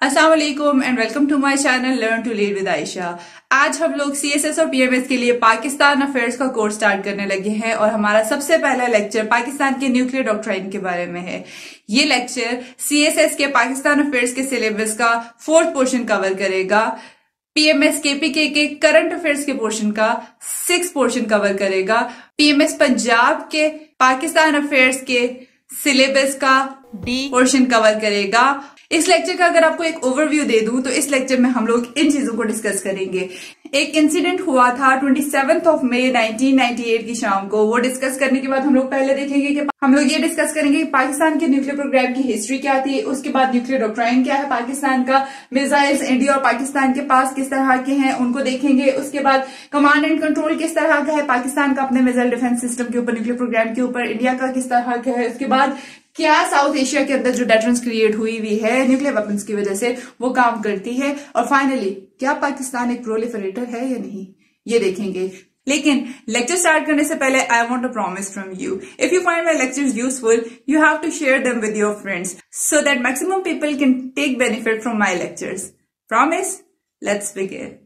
अस्सलाम वालेकुम and welcome to my channel learn to lead with Ayesha. आज हम लोग सीएसएस और पीएमएस के लिए पाकिस्तान अफेयर्स का कोर्स स्टार्ट करने लगे हैं और हमारा सबसे पहला लेक्चर पाकिस्तान के न्यूक्लियर डॉक्ट्राइन के बारे में है। ये लेक्चर सीएसएस के पाकिस्तान अफेयर्स के सिलेबस का 4th पोर्शन कवर करेगा, पीएमएस केपीके के करंट अफेयर्स के पोर्शन का 6th पोर्शन कवर करेगा, पीएमएस पंजाब के पाकिस्तान अफेयर्स के सिलेबस का डी पोर्शन कवर करेगा। इस लेक्चर का अगर आपको एक ओवरव्यू दे दूं तो इस लेक्चर में हम लोग इन चीजों को डिस्कस करेंगे। एक इंसिडेंट हुआ था 27 मई 1998 की शाम को। वो डिस्कस करने के बाद हम लोग पहले देखेंगे कि हम लोग ये डिस्कस करेंगे कि पाकिस्तान के न्यूक्लियर प्रोग्राम की हिस्ट्री क्या थी, उसके बाद न्यूक्लियर डॉक्ट्राइन क्या है पाकिस्तान का, मिसाइल्स इंडिया और पाकिस्तान के पास किस तरह के हैं उनको देखेंगे, उसके बाद कमांड एंड कंट्रोल किस तरह का है पाकिस्तान का अपने मिसाइल डिफेंस सिस्टम के ऊपर, न्यूक्लियर प्रोग्राम के ऊपर, इंडिया का किस तरह का है, उसके बाद क्या साउथ एशिया के अंदर जो डेटरेंस क्रिएट हुई है न्यूक्लियर वेपन्स की वजह से वो काम करती है, और फाइनली क्या पाकिस्तान एक प्रोलिफरेटर है या नहीं, ये देखेंगे। लेकिन लेक्चर स्टार्ट करने से पहले I want a promise from you. If you find my lectures useful you have to share them with your friends so that maximum people can take benefit from my lectures. Promise? Let's begin.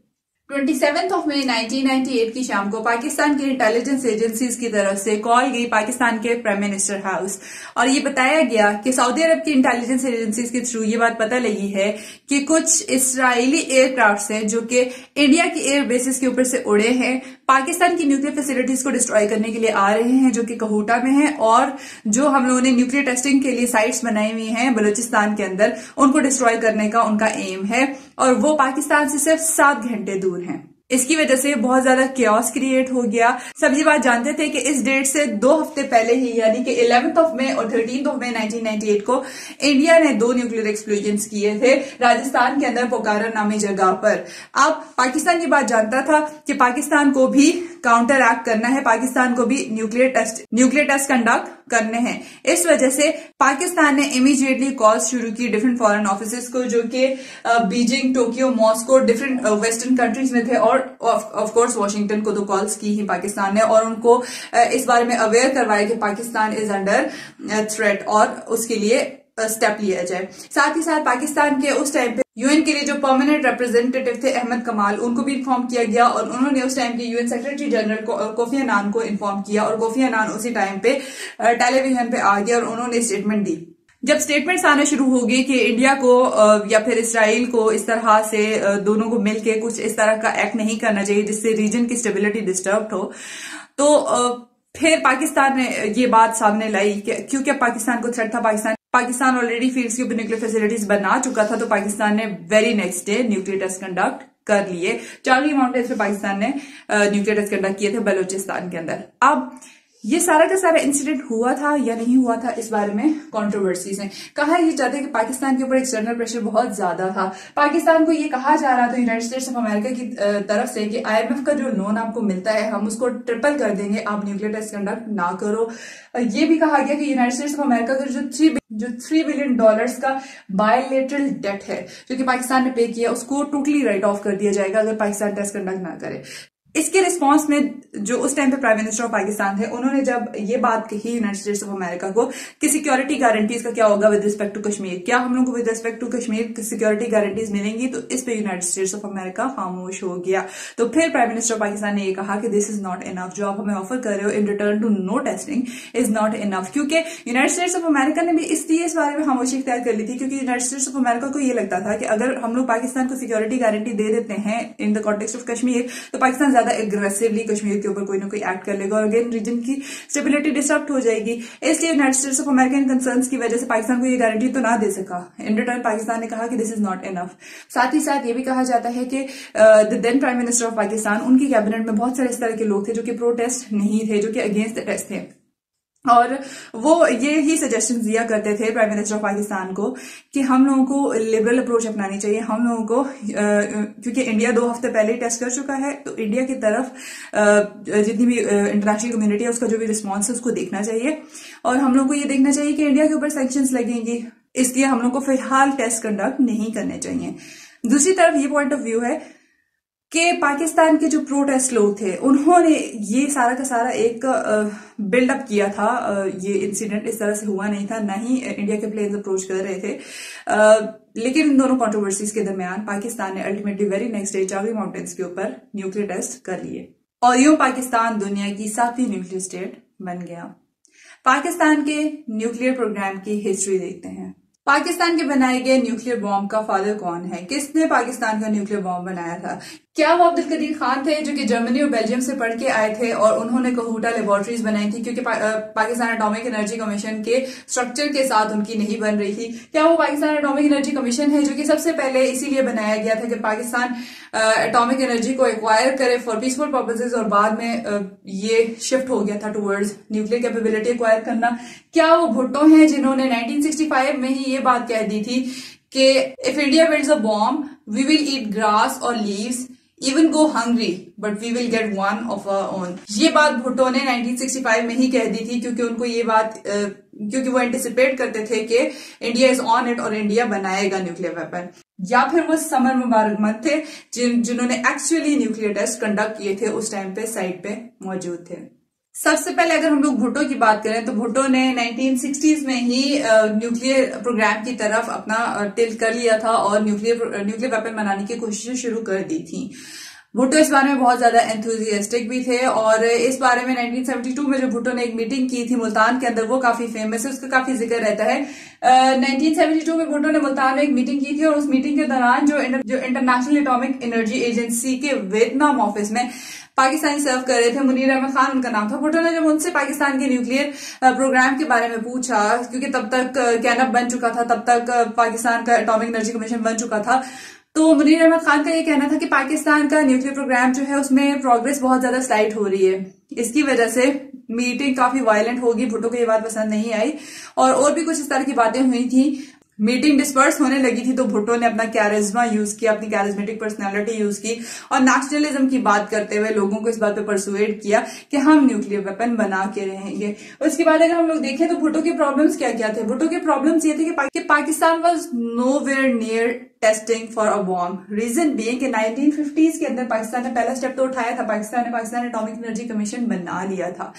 27 मई 1998 की शाम को पाकिस्तान की intelligence agencies की तरफ से call गई पाकिस्तान के प्राइम मिनिस्टर हाउस, और ये बताया गया कि सऊदी अरब की इंटेलिजेंस एजेंसीज के थ्रू ये बात पता लगी है कि कुछ इसराइली एयरक्राफ्ट हैं जो कि इंडिया की एयर बेसिस के ऊपर से उड़े हैं, पाकिस्तान की न्यूक्लियर फैसिलिटीज को डिस्ट्रॉय करने के लिए आ रहे हैं जो कि कहूटा में है, और जो हम लोगों ने न्यूक्लियर टेस्टिंग के लिए साइट्स बनाई हुई हैं बलूचिस्तान के अंदर उनको डिस्ट्रॉय करने का उनका एम है, और वो पाकिस्तान से सिर्फ 7 घंटे दूर हैं। इसकी वजह से बहुत ज्यादा क्योस क्रिएट हो गया। सब ये बात जानते थे कि इस डेट से 2 हफ्ते पहले ही यानी कि 11 मई और 13 मई 1998 को इंडिया ने 2 न्यूक्लियर एक्सप्लोजन्स किए थे राजस्थान के अंदर पोकारा नामी जगह पर। अब पाकिस्तान ये बात जानता था कि पाकिस्तान को भी काउंटर एक्ट करना है, पाकिस्तान को भी न्यूक्लियर टेस्ट कंडक्ट करने हैं। इस वजह से पाकिस्तान ने इमीडिएटली कॉल्स शुरू की डिफरेंट फॉरेन ऑफिसेस को जो कि Beijing, Tokyo, Moscow, different western countries में थे, और ऑफ कोर्स वॉशिंगटन को तो कॉल्स की ही पाकिस्तान ने, और उनको इस बारे में अवेयर करवाया कि पाकिस्तान इज अंडर थ्रेट और उसके लिए स्टेप लिया जाए। साथ ही साथ पाकिस्तान के उस टाइम पे यूएन के लिए जो परमानेंट रिप्रेजेंटेटिव थे अहमद कमाल, उनको भी इन्फॉर्म किया गया, और उन्होंने उस टाइम के UN secretary general Kofi Annan को इन्फॉर्म किया, और कोफी अन्नान उसी टाइम पे टेलीविजन पे आ गया और उन्होंने स्टेटमेंट दी। जब स्टेटमेंट्स आना शुरू हो गई कि इंडिया को या फिर इसराइल को इस तरह से दोनों को मिलके कुछ इस तरह का एक्ट नहीं करना चाहिए जिससे रीजन की स्टेबिलिटी डिस्टर्ब हो, तो फिर पाकिस्तान ने ये बात सामने लाई कि क्योंकि पाकिस्तान को थ्रेट था, पाकिस्तान ऑलरेडी फील्ड्स के ऊपर न्यूक्लियर फैसिलिटीज बना चुका था, तो पाकिस्तान ने very next day nuclear test conduct कर लिए। चार्ली माउंटेन्स पे पाकिस्तान ने न्यूक्लियर टेस्ट कंडक्ट किए थे बलूचिस्तान के अंदर। अब ये सारा का सारा इंसिडेंट हुआ था या नहीं हुआ था, इस बारे में कंट्रोवर्सीज हैं। कहा ये जाता है कि पाकिस्तान के ऊपर एक्सटर्नल प्रेशर बहुत ज्यादा था। पाकिस्तान को ये कहा जा रहा था यूनाइटेड स्टेट्स ऑफ अमेरिका की तरफ से कि आईएमएफ का जो लोन आपको मिलता है हम उसको ट्रिपल कर देंगे, आप न्यूक्लियर टेस्ट कंडक्ट ना करो। ये भी कहा गया कि यूनाइटेड स्टेट्स ऑफ अमेरिका का जो $3 बिलियन का बायलेटरल डेट है जो कि पाकिस्तान ने पे किया, उसको टोटली राइट ऑफ कर दिया जाएगा अगर पाकिस्तान टेस्ट कंडक्ट ना करे। इसके रिस्पांस में जो उस टाइम पे प्राइम मिनिस्टर ऑफ पाकिस्तान थे, उन्होंने जब ये बात कही यूनाइटेड स्टेट्स ऑफ अमेरिका को कि सिक्योरिटी गारंटीज का क्या होगा विद रिस्पेक्ट टू कश्मीर, क्या हम लोग को with respect to Kashmir security guarantees मिलेंगी, तो इस पे यूनाइटेड स्टेट्स ऑफ अमेरिका खामोश हो गया। तो फिर प्राइम मिनिस्टर ऑफ पाकिस्तान ने ये कहा कि दिस इज नॉट इनफ, जो आप हमें ऑफर कर रहे हो in return to no testing is not enough, क्योंकि यूनाइटेड स्टेट्स ऑफ अमेरिका ने भी इसलिए इस बारे में खामोशी इख्तियार कर ली थी क्योंकि यूनाइटेड स्टेट्स ऑफ अमेरिका को ये लगता था कि अगर हम लोग पाकिस्तान को सिक्योरिटी गारंटी दे देते हैं in the context of Kashmir, तो पाकिस्तान ज्यादा एग्रेसिवली कश्मीर के ऊपर कोई ना कोई एक्ट कर लेगा और अगेन रीजन की स्टेबिलिटी डिस्टर्ब हो जाएगी। इसलिए United States of American concerns की वजह से पाकिस्तान को ये गारंटी तो ना दे सका। इन रिटर्न पाकिस्तान ने कहा कि दिस इज नॉट इनफ। साथ ही साथ ये भी कहा जाता है कि the then prime minister of Pakistan, उनकी कैबिनेट में बहुत सारे इस तरह के लोग थे जो कि प्रो टेस्ट नहीं थे, जो कि अगेंस्ट द टेस्ट थे, और वो ये ही सजेशन दिया करते थे प्राइम मिनिस्टर ऑफ पाकिस्तान को कि हम लोगों को लिबरल अप्रोच अपनानी चाहिए। हम लोगों को क्योंकि इंडिया 2 हफ्ते पहले ही टेस्ट कर चुका है, तो इंडिया की तरफ जितनी भी इंटरनेशनल कम्युनिटी है उसका जो भी रिस्पॉन्स है उसको देखना चाहिए, और हम लोग को ये देखना चाहिए कि इंडिया के ऊपर सैंक्शंस लगेंगी, इसलिए हम लोग को फिलहाल टेस्ट कंडक्ट नहीं करने चाहिए। दूसरी तरफ ये पॉइंट ऑफ व्यू है कि पाकिस्तान के जो प्रोटेस्ट लोग थे उन्होंने ये सारा का सारा एक बिल्डअप किया था। ये इंसिडेंट इस तरह से हुआ नहीं था, ना ही इंडिया के प्लेन्स अप्रोच कर रहे थे। लेकिन इन दोनों कंट्रोवर्सीज के दरमियान पाकिस्तान ने अल्टीमेटली वेरी नेक्स्ट डे चावी माउंटेन्स के ऊपर न्यूक्लियर टेस्ट कर लिए और यूं पाकिस्तान दुनिया की 7वीं न्यूक्लियर स्टेट बन गया। पाकिस्तान के न्यूक्लियर प्रोग्राम की हिस्ट्री देखते हैं। पाकिस्तान के बनाए गए न्यूक्लियर बॉम्ब का फादर कौन है? किसने पाकिस्तान का न्यूक्लियर बॉम्ब बनाया था? क्या वो अब्दुल कदीर खान थे जो कि जर्मनी और बेल्जियम से पढ़ के आए थे और उन्होंने कहूटा लेबोरेटरीज बनाई थी क्योंकि पाकिस्तान एटॉमिक एनर्जी कमीशन के स्ट्रक्चर के साथ उनकी नहीं बन रही थी? क्या वो पाकिस्तान एटॉमिक एनर्जी कमीशन है जो कि सबसे पहले इसीलिए बनाया गया था कि पाकिस्तान एटॉमिक एनर्जी को एक्वायर करे फॉर पीसफुल पर्पसेज और बाद में ये शिफ्ट हो गया था टुवर्ड्स न्यूक्लियर कैपेबिलिटी एक्वायर करना? क्या वो भुट्टो हैं जिन्होंने 1965 में ही ये बात कह दी थी कि if India builds a bomb we will eat grass और leaves, even go hungry but we will get one of our own? ये बात भुट्टो ने 1965 में ही कह दी थी क्योंकि उनको ये बात क्योंकि वो एंटिसिपेट करते थे कि इंडिया इज ऑन इट और इंडिया बनाएगा न्यूक्लियर वेपन। या फिर वो समर मुबारकमद थे जिन्होंने एक्चुअली न्यूक्लियर टेस्ट कंडक्ट किए थे, उस टाइम पे साइट पे मौजूद थे। सबसे पहले अगर हम लोग भुट्टो की बात करें तो भुट्टो ने 1960s में ही न्यूक्लियर प्रोग्राम की तरफ अपना टिल्ट कर लिया था और न्यूक्लियर वेपन बनाने की कोशिशें शुरू कर दी थी। भुट्टो इस बारे में बहुत ज्यादा एंथुजियास्टिक भी थे और इस बारे में 1972 में जो भुट्टो ने एक मीटिंग की थी मुल्तान के अंदर, वो काफी फेमस है, उसका काफी जिक्र रहता है। 1972 में भुट्टो ने मुल्तान में एक मीटिंग की थी और उस मीटिंग के दौरान जो इंटरनेशनल एटॉमिक एनर्जी एजेंसी के वियतनाम ऑफिस में पाकिस्तानी सर्व कर रहे थे, मुनीर अहमद खान उनका नाम था। भुट्टो ने जब उनसे पाकिस्तान के न्यूक्लियर प्रोग्राम के बारे में पूछा, क्योंकि तब तक कैनअप बन चुका था, तब तक पाकिस्तान का एटॉमिक एनर्जी कमीशन बन चुका था, तो मुनीर अहमद खान का ये कहना था कि पाकिस्तान का न्यूक्लियर प्रोग्राम जो है उसमें प्रोग्रेस बहुत ज्यादा स्लाइड हो रही है, इसकी वजह से मीटिंग काफी वायलेंट होगी। भुट्टो को ये बात पसंद नहीं आई और भी कुछ इस तरह की बातें हुई थी। मीटिंग डिस्पर्स होने लगी थी तो भुट्टो ने अपना कैरिज्मा यूज किया, अपनी कैरिज्मेटिक पर्सनालिटी यूज की और नेशनलिज्म की बात करते हुए लोगों को इस बात पे परसुएड किया कि हम न्यूक्लियर वेपन बना के रहेंगे। उसके बाद अगर हम लोग देखें तो भुट्टो के प्रॉब्लम्स क्या क्या थे? भुट्टो के प्रॉब्लम्स ये थे कि Pakistan was nowhere near testing for a bomb. Reason being कि 1950s के अंदर पाकिस्तान ने पहला स्टेप तो उठाया था, पाकिस्तान एटॉमिक एनर्जी कमीशन बना लिया था,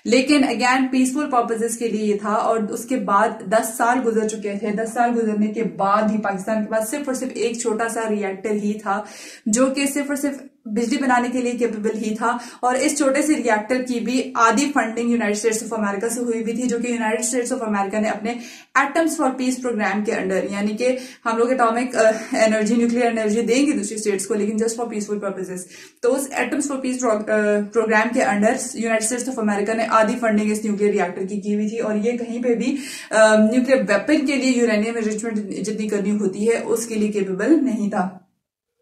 लेकिन अगेन पीसफुल पर्पसेस के लिए था और उसके बाद 10 साल गुजर चुके थे। 10 साल गुजरने के बाद ही पाकिस्तान के पास सिर्फ और सिर्फ एक छोटा सा रिएक्टर ही था जो कि सिर्फ और सिर्फ बिजली बनाने के लिए केपेबल ही था और इस छोटे से रिएक्टर की भी आधी funding United States of America से हुई भी थी, जो कि यूनाइटेड स्टेट्स ऑफ अमेरिका ने अपने एटम्स फॉर पीस प्रोग्राम के अंडर, यानी कि हम लोग एटॉमिक एनर्जी न्यूक्लियर एनर्जी देंगे दूसरी स्टेट्स को लेकिन जस्ट फॉर पीसफुल पर्पसेस, तो उस एटम्स फॉर पीस प्रोग्राम के under United States of America ने आधी फंडिंग इस न्यूक्लियर रिएक्टर की हुई थी और ये कहीं पे भी न्यूक्लियर वेपन के लिए यूरेनियम एनरिचमेंट जितनी करनी होती है उसके लिए केपेबल नहीं था।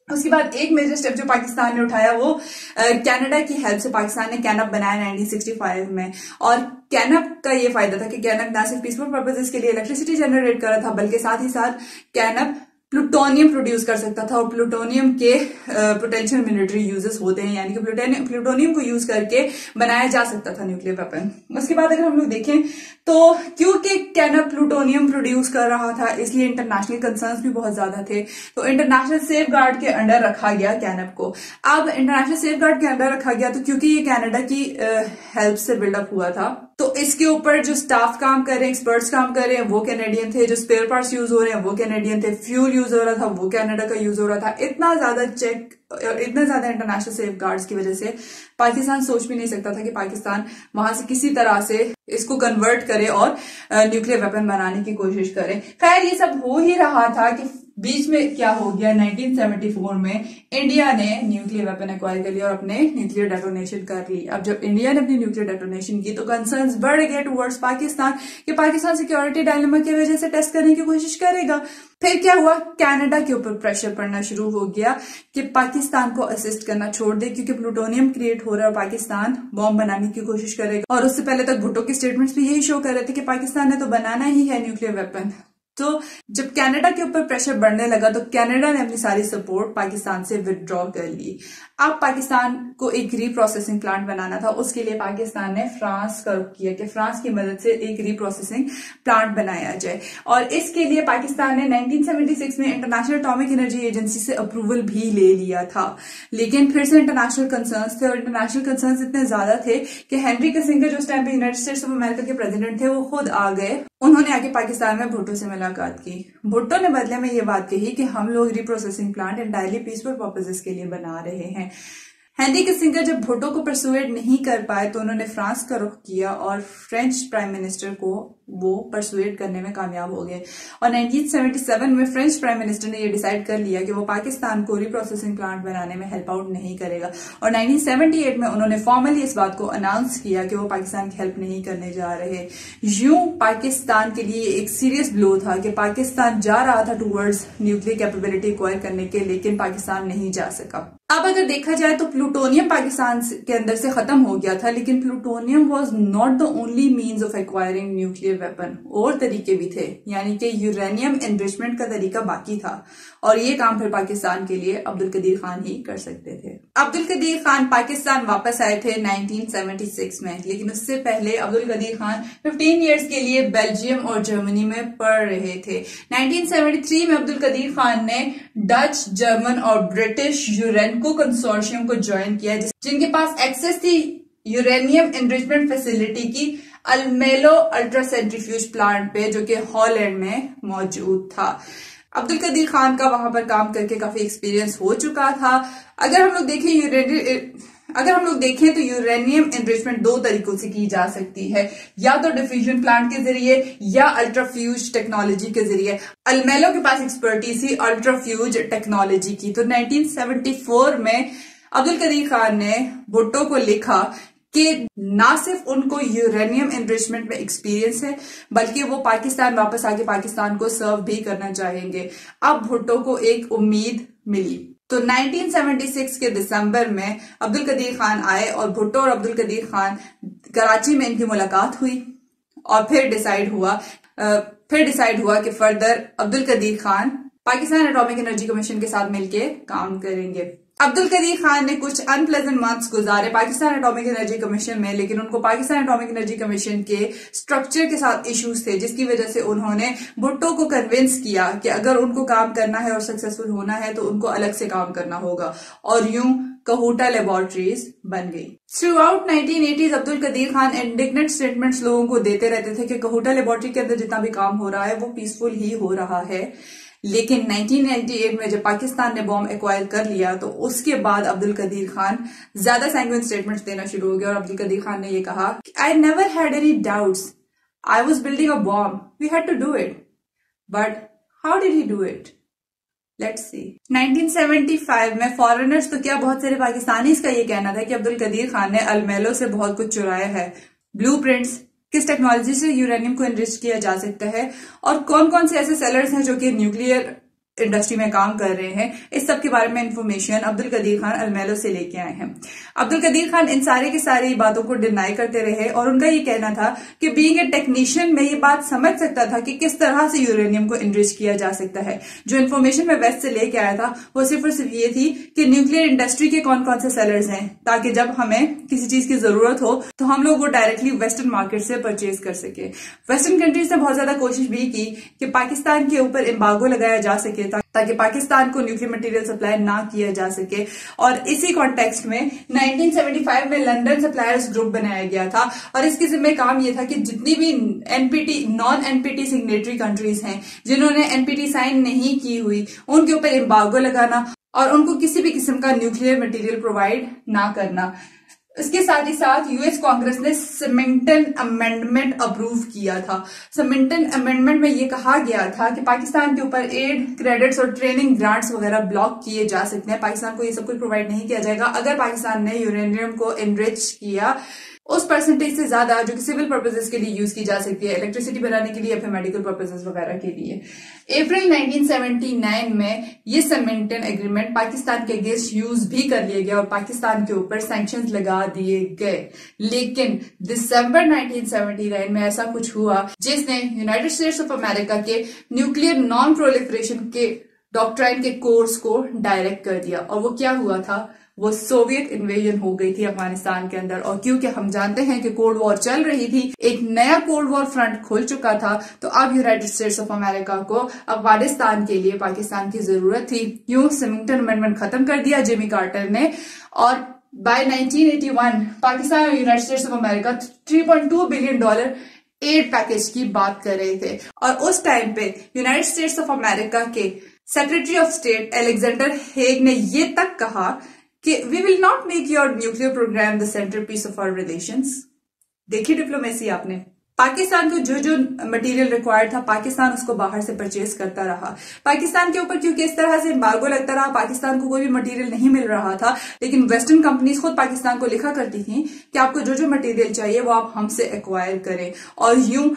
उसके बाद एक मेजर स्टेप जो पाकिस्तान ने उठाया वो कनाडा की हेल्प से पाकिस्तान ने कैनअप बनाया 1965 में और कैनअप का ये फायदा था कि कैनअप न सिर्फ पीसफुल पर्पसेस के लिए इलेक्ट्रिसिटी जनरेट कर रहा था बल्कि साथ ही साथ कैनअप प्लूटोनियम प्रोड्यूस कर सकता था और प्लूटोनियम के पोटेंशियल मिलिट्री यूजेस होते हैं, यानी कि प्लूटोनियम को यूज करके बनाया जा सकता था न्यूक्लियर वेपन। उसके बाद अगर हम लोग देखें तो क्योंकि कैनअप प्लूटोनियम प्रोड्यूस कर रहा था इसलिए इंटरनेशनल कंसर्न्स भी बहुत ज्यादा थे, तो इंटरनेशनल सेफ गार्ड के अंडर रखा गया कैनअप को। अब इंटरनेशनल सेफ गार्ड के अंडर रखा गया तो क्योंकि ये कनाडा की हेल्प से बिल्डअप हुआ था तो इसके ऊपर जो स्टाफ काम कर रहे हैं, एक्सपर्ट्स काम कर रहे हैं वो कैनेडियन थे, जो स्पेयर पार्ट्स यूज हो रहे हैं वो कैनेडियन थे, फ्यूल यूज हो रहा था वो कनाडा का यूज हो रहा था। इतना ज्यादा चेक और इतना ज्यादा इंटरनेशनल सेफ गार्ड्स की वजह से पाकिस्तान सोच भी नहीं सकता था कि पाकिस्तान वहां से किसी तरह से इसको कन्वर्ट करे और न्यूक्लियर वेपन बनाने की कोशिश करे। खैर ये सब हो ही रहा था कि बीच में क्या हो गया, 1974 में इंडिया ने न्यूक्लियर वेपन एक्वायर कर लिया और अपने न्यूक्लियर डेटोनेशन कर ली। अब जब इंडिया ने अपनी न्यूक्लियर डेटोनेशन की तो कंसर्न्स बढ़ गए टुवर्ड्स पाकिस्तान कि पाकिस्तान सिक्योरिटी डायलेमा की वजह से टेस्ट करने की कोशिश करेगा। फिर क्या हुआ, कनाडा के ऊपर प्रेशर पड़ना शुरू हो गया कि पाकिस्तान को असिस्ट करना छोड़ दे क्योंकि प्लूटोनियम क्रिएट हो रहा है और पाकिस्तान बॉम्ब बनाने की कोशिश करेगा। और उससे पहले तक भुट्टो के स्टेटमेंट्स भी यही शो कर रहे थे कि पाकिस्तान ने तो बनाना ही है न्यूक्लियर वेपन। तो जब कनाडा के ऊपर प्रेशर बढ़ने लगा तो कनाडा ने अपनी सारी सपोर्ट पाकिस्तान से विथड्रॉ कर ली। अब पाकिस्तान को एक रीप्रोसेसिंग प्लांट बनाना था, उसके लिए पाकिस्तान ने फ्रांस का रुख किया कि फ्रांस की मदद से एक रीप्रोसेसिंग प्लांट बनाया जाए और इसके लिए पाकिस्तान ने 1976 में इंटरनेशनल एटॉमिक एनर्जी एजेंसी से अप्रूवल भी ले लिया था। लेकिन फिर से इंटरनेशनल कंसर्न्स थे और इंटरनेशनल कंसर्न्स इतने ज्यादा थे कि हेनरी किसिंजर जो उस टाइम पे यूनाइटेड स्टेट्स ऑफ अमेरिका के प्रेसिडेंट थे वो खुद आ गए। उन्होंने आके पाकिस्तान में भुट्टो से मिला मुलाकात की। भुट्टो ने बदले में ये बात कही कि हम लोग reprocessing plant entirely peaceful purposes के लिए बना रहे हैं। हेनरी किसिंजर जब भुट्टो को परसुएड नहीं कर पाए तो उन्होंने फ्रांस का रुख किया और फ्रेंच प्राइम मिनिस्टर को वो परसुएड करने में कामयाब हो गए। और 1977 में फ्रेंच प्राइम मिनिस्टर ने ये डिसाइड कर लिया कि वो पाकिस्तान को रिप्रोसेसिंग प्लांट बनाने में हेल्प आउट नहीं करेगा। और 1978 में उन्होंने फॉर्मली इस बात को अनाउंस किया कि वो पाकिस्तान की हेल्प नहीं करने जा रहे। यूं पाकिस्तान के लिए एक सीरियस ब्लो था कि पाकिस्तान जा रहा था टूवर्ड्स न्यूक्लियर कैपेबिलिटी एक्वायर करने के, लेकिन पाकिस्तान नहीं जा सका। अब अगर देखा जाए तो प्लूटोनियम पाकिस्तान के अंदर से खत्म हो गया था, लेकिन plutonium was not the only means of acquiring nuclear weapon. और तरीके भी थे, यानी कि यूरेनियम एनरिचमेंट का तरीका बाकी था और ये काम फिर पाकिस्तान के लिए अब्दुल कदीर खान ही कर सकते थे। अब्दुल कदीर खान पाकिस्तान वापस आए थे 1976 में, लेकिन उससे पहले अब्दुल कदीर खान 15 इयर्स के लिए बेल्जियम और जर्मनी में पढ़ रहे थे। 1973 में अब्दुल कदीर खान ने डच, जर्मन और ब्रिटिश यूरेनको कंसोर्शियम को ज्वाइन किया, जिनके पास एक्सेस थी यूरेनियम एनरिचमेंट फैसिलिटी की अल्मेलो अल्ट्रा सेंट्रीफ्यूज प्लांट पे, जो कि हॉलैंड में मौजूद था। अब्दुल कदीर खान का वहां पर काम करके काफी एक्सपीरियंस हो चुका था। अगर हम लोग देखें तो यूरेनियम एनरिचमेंट दो तरीकों से की जा सकती है, या तो डिफ्यूजन प्लांट के जरिए या अल्ट्राफ्यूज टेक्नोलॉजी के जरिए। अल्मेलो के पास एक्सपर्टीज थी अल्ट्राफ्यूज टेक्नोलॉजी की। तो 1974 में अब्दुल कदीर खान ने भुट्टो को लिखा कि ना सिर्फ उनको यूरेनियम एनरिचमेंट में एक्सपीरियंस है, बल्कि वो पाकिस्तान वापस आके पाकिस्तान को सर्व भी करना चाहेंगे। अब भुट्टो को एक उम्मीद मिली। तो 1976 के दिसंबर में अब्दुल कदीर खान आए और भुट्टो और अब्दुल कदीर खान कराची में इनकी मुलाकात हुई और फिर डिसाइड हुआ कि further Abdul Qadeer Khan Pakistan atomic energy commission के साथ मिलकर काम करेंगे। अब्दुल कदीर खान ने कुछ अनप्लेजेंट मंथ्स गुजारे पाकिस्तान एटॉमिक एनर्जी कमीशन में, लेकिन उनको पाकिस्तान एटॉमिक एनर्जी कमीशन के स्ट्रक्चर के साथ इश्यूज थे, जिसकी वजह से उन्होंने भुट्टो को कन्विंस किया कि अगर उनको काम करना है और सक्सेसफुल होना है तो उनको अलग से काम करना होगा। और यूं कहूटा लेबोरेटरीज बन गई। Throughout 1980s Abdul Qadeer Khan indignant statements लोगों को देते रहते थे कि कहूटा लेबोरेटरी के अंदर जितना भी काम हो रहा है वो पीसफुल ही हो रहा है। लेकिन 1998 में जब पाकिस्तान ने बॉम्ब एक्वायर कर लिया तो उसके बाद अब्दुल कदीर खान ज्यादा सैंग्विन स्टेटमेंट्स देना शुरू हो गया और अब्दुल कदीर खान ने ये कहा, I never had any doubts, I was building a bomb, we had to do it, but how did he do it, let's see. 1975 में फॉरेनर्स तो क्या बहुत सारे पाकिस्तानीज का ये कहना था कि अब्दुल कदीर खान ने अल्मेलो से बहुत कुछ चुराया है। ब्लूप्रिंट्स, किस टेक्नोलॉजी से यूरेनियम को एनरिच किया जा सकता है और कौन कौन से ऐसे सेलर्स हैं जो कि न्यूक्लियर इंडस्ट्री में काम कर रहे हैं, इस सब के बारे में इंफॉर्मेशन अब्दुल कदीर खान अल्मेलो से लेके आए हैं। अब्दुल कदीर खान इन सारे की सारी बातों को डिनाई करते रहे और उनका ये कहना था कि बीइंग ए टेक्नीशियन मैं ये बात समझ सकता था कि किस तरह से यूरेनियम को एनरिच किया जा सकता है। जो इन्फॉर्मेशन मैं वेस्ट से लेके आया था वो सिर्फ और सिर्फ ये थी कि न्यूक्लियर इंडस्ट्री के कौन कौन से सेलर्स हैं, ताकि जब हमें किसी चीज की जरूरत हो तो हम लोग वो डायरेक्टली वेस्टर्न मार्केट से परचेज कर सके। वेस्टर्न कंट्रीज ने बहुत ज्यादा कोशिश भी की कि पाकिस्तान के ऊपर एम्बार्गो लगाया जा सके ताकि पाकिस्तान को न्यूक्लियर मटेरियल सप्लाई ना किया जा सके। और इसी कॉन्टेक्स्ट में 1975 में लंदन सप्लायर्स ग्रुप बनाया गया था और इसके जिम्मे काम यह था कि जितनी भी नॉन एनपीटी सिग्नेटरी कंट्रीज हैं जिन्होंने एनपीटी साइन नहीं की हुई, उनके ऊपर एम्बार्गो लगाना और उनको किसी भी किस्म का न्यूक्लियर मटेरियल प्रोवाइड ना करना। इसके साथ ही साथ यूएस कांग्रेस ने सिमेंटन अमेंडमेंट अप्रूव किया था। सिमेंटन अमेंडमेंट में ये कहा गया था कि पाकिस्तान के ऊपर एड, क्रेडिट्स और ट्रेनिंग ग्रांट्स वगैरह ब्लॉक किए जा सकते हैं। पाकिस्तान को ये सब कुछ प्रोवाइड नहीं किया जाएगा अगर पाकिस्तान ने यूरेनियम को एनरिच किया उस परसेंटेज से ज्यादा जो कि सिविल पर्पसेस के लिए यूज की जा सकती है, इलेक्ट्रिसिटी बनाने के लिए या फिर मेडिकल पर्पसेस वगैरह के लिए। अप्रैल 1979 में ये सिमेंटन एग्रीमेंट पाकिस्तान के अगेंस्ट यूज भी कर लिया गया और पाकिस्तान के ऊपर सैंक्शंस लगा दिए गए। लेकिन दिसंबर 1979 में ऐसा कुछ हुआ जिसने यूनाइटेड स्टेट्स ऑफ अमेरिका के न्यूक्लियर नॉन प्रोलिफरेशन के डॉक्ट्राइन के कोर्स को डायरेक्ट कर दिया। और वो क्या हुआ था, वो सोवियत इन्वेजन हो गई थी अफगानिस्तान के अंदर। और क्योंकि हम जानते हैं कि कोल्ड वॉर चल रही थी, एक नया कोल्ड वॉर फ्रंट खुल चुका था, तो अब यूनाइटेड स्टेट्स ऑफ अमेरिका को अफगानिस्तान के लिए पाकिस्तान की जरूरत थी। यूं सिमिंगटन अमेंडमेंट खत्म कर दिया जिमी कार्टर ने और बाय 1981 पाकिस्तान और United States of America $3.2 billion aid package की बात कर रहे थे। और उस टाइम पे यूनाइटेड स्टेट्स ऑफ अमेरिका के secretary of state Alexander Haig ने ये तक कहा कि we will not make your nuclear programme the centrepiece of our relations. देखिए डिप्लोमेसी आपने। पाकिस्तान को जो जो मटेरियल रिक्वायर्ड था पाकिस्तान उसको बाहर से परचेज करता रहा। पाकिस्तान के ऊपर क्योंकि इस तरह से एम्बार्गो लगता रहा, पाकिस्तान को कोई भी मटेरियल नहीं मिल रहा था, लेकिन वेस्टर्न कंपनीज खुद पाकिस्तान को लिखा करती थी कि आपको जो जो मटेरियल चाहिए वो आप हमसे एक्वायर करें। और यूं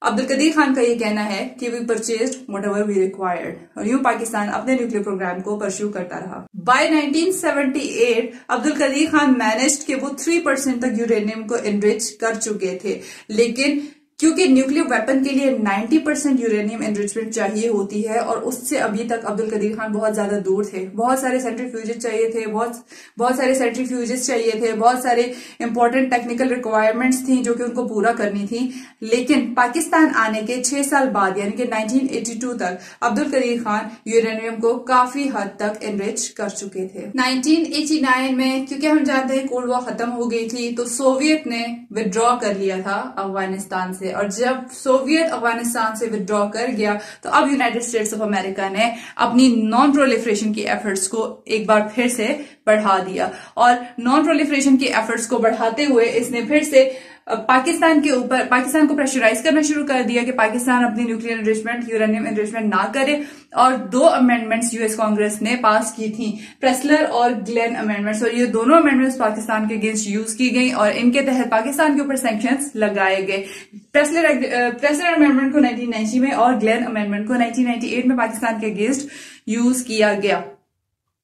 अब्दुल कदीर खान का ये कहना है कि we purchased whatever we required, और यूं पाकिस्तान अपने न्यूक्लियर प्रोग्राम को परस्यू करता रहा। बाय 1978 अब्दुल कदीर खान मैनेज्ड कि वो 3% तक यूरेनियम को एनरिच कर चुके थे, लेकिन क्योंकि न्यूक्लियर वेपन के लिए 90% यूरेनियम एनरिचमेंट चाहिए होती है और उससे अभी तक अब्दुल कदीर खान बहुत ज्यादा दूर थे। बहुत सारे सेंट्रीफ्यूजेस चाहिए थे, बहुत सारे सेंट्रीफ्यूजेस चाहिए थे, बहुत सारे इंपॉर्टेंट टेक्निकल रिक्वायरमेंट्स थी जो कि उनको पूरा करनी थी। लेकिन पाकिस्तान आने के 6 साल बाद यानी कि 1982 तक अब्दुल कदीर खान यूरेनियम को काफी हद तक एनरिच कर चुके थे। 1989 में क्योंकि हम जानते हैं कोल्ड वॉर खत्म हो गई थी तो सोवियत ने विड्रॉ कर लिया था अफगानिस्तान से, और जब सोवियत अफगानिस्तान से विड्रॉ कर गया तो अब यूनाइटेड स्टेट्स ऑफ अमेरिका ने अपनी नॉन प्रोलिफरेशन की एफर्ट्स को एक बार फिर से बढ़ा दिया। और नॉन प्रोलिफरेशन की एफर्ट्स को बढ़ाते हुए इसने फिर से पाकिस्तान को प्रेशराइज करना शुरू कर दिया कि पाकिस्तान अपनी न्यूक्लियर एनरिचमेंट, यूरेनियम एनरिचमेंट ना करे। और 2 अमेंडमेंट्स यूएस कांग्रेस ने पास की थी, प्रेसलर और ग्लेन अमेंडमेंट्स, और ये दोनों अमेंडमेंट्स पाकिस्तान के अगेंस्ट यूज की गई और इनके तहत पाकिस्तान के ऊपर सैंक्शंस लगाए गए। प्रेसलर अमेंडमेंट को 1990 में और ग्लेन अमेंडमेंट को 1998 में पाकिस्तान के अगेंस्ट यूज किया गया।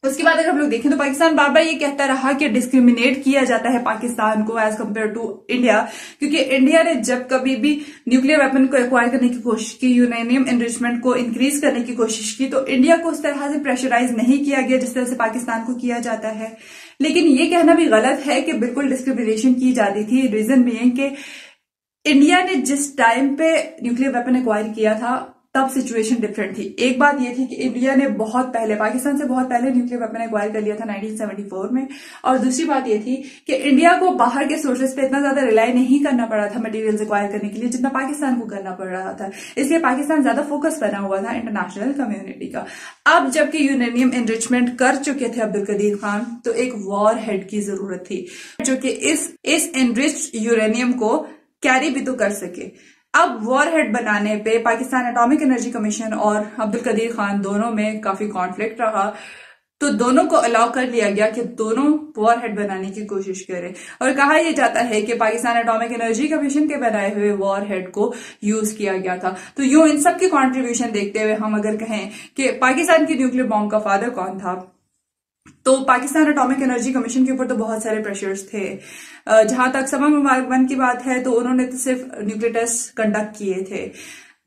उसके बाद अगर हम लोग देखें तो पाकिस्तान बार बार ये कहता रहा कि डिस्क्रिमिनेट किया जाता है पाकिस्तान को एज कम्पेयर टू इंडिया, क्योंकि इंडिया ने जब कभी भी न्यूक्लियर वेपन को एक्वायर करने की कोशिश की, यूरेनियम एनरिचमेंट को इंक्रीज करने की कोशिश की, तो इंडिया को उस तरह से प्रेशराइज नहीं किया गया जिस तरह से पाकिस्तान को किया जाता है। लेकिन ये कहना भी गलत है कि बिल्कुल डिस्क्रिमिनेशन की जाती थी। रीजन बीइंग कि इंडिया ने जिस टाइम पे न्यूक्लियर वेपन एक्वायर किया था तब सिचुएशन डिफरेंट थी। एक बात ये थी कि इंडिया ने बहुत पहले, पाकिस्तान से बहुत पहले न्यूक्लियर वेपन एक्वायर कर लिया था 1974 में, और दूसरी बात ये थी कि इंडिया को बाहर के सोर्सेज पे इतना ज्यादा रिलाई नहीं करना पड़ा था मटेरियल्स एक्वायर करने के लिए जितना पाकिस्तान को करना पड़ रहा था। इसलिए पाकिस्तान ज्यादा फोकस बना हुआ था इंटरनेशनल कम्युनिटी का। अब जबकि यूरेनियम एनरिचमेंट कर चुके थे अब्दुल कदीर खान, तो एक वॉर हेड की जरूरत थी जो कि इस एनरिच्ड यूरेनियम को कैरी भी तो कर सके। अब वॉर हेड बनाने पे पाकिस्तान एटॉमिक एनर्जी कमीशन और अब्दुल कदीर खान दोनों में काफी कॉन्फ्लिक्ट रहा, तो दोनों को अलाउ कर लिया गया कि दोनों वॉर हेड बनाने की कोशिश करें। और कहा यह जाता है कि पाकिस्तान एटॉमिक एनर्जी कमीशन के बनाए हुए वॉर हेड को यूज किया गया था। तो यूं इन सब की कॉन्ट्रीब्यूशन देखते हुए हम अगर कहें कि पाकिस्तान की न्यूक्लियर बॉम्ब का फादर कौन था, तो पाकिस्तान एटॉमिक एनर्जी कमीशन के ऊपर तो बहुत सारे प्रेशर्स थे। जहां तक समा मुबारकबन की बात है तो उन्होंने तो सिर्फ न्यूक्लियर टेस्ट कंडक्ट किए थे।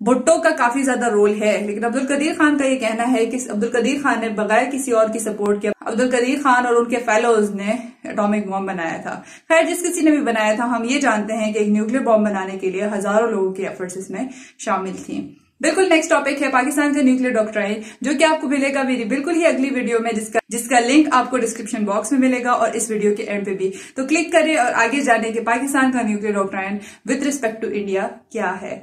भुट्टो का काफी ज्यादा रोल है, लेकिन अब्दुल कदीर खान का ये कहना है कि अब्दुल कदीर खान ने बगैर किसी और की सपोर्ट के अब्दुल कदीर खान और उनके फेलोज ने एटॉमिक बॉम्ब बनाया था। खैर जिस किसी ने भी बनाया था, हम ये जानते हैं कि एक न्यूक्लियर बॉम्ब बनाने के लिए हजारों लोगों की एफर्ट्स इसमें शामिल थी। बिल्कुल नेक्स्ट टॉपिक है पाकिस्तान का न्यूक्लियर डॉक्ट्राइन, जो कि आपको मिलेगा मेरी बिल्कुल ही अगली वीडियो में, जिसका लिंक आपको डिस्क्रिप्शन बॉक्स में मिलेगा और इस वीडियो के एंड पे भी। तो क्लिक करें और आगे जाने के पाकिस्तान का nuclear doctrine with respect to India क्या है।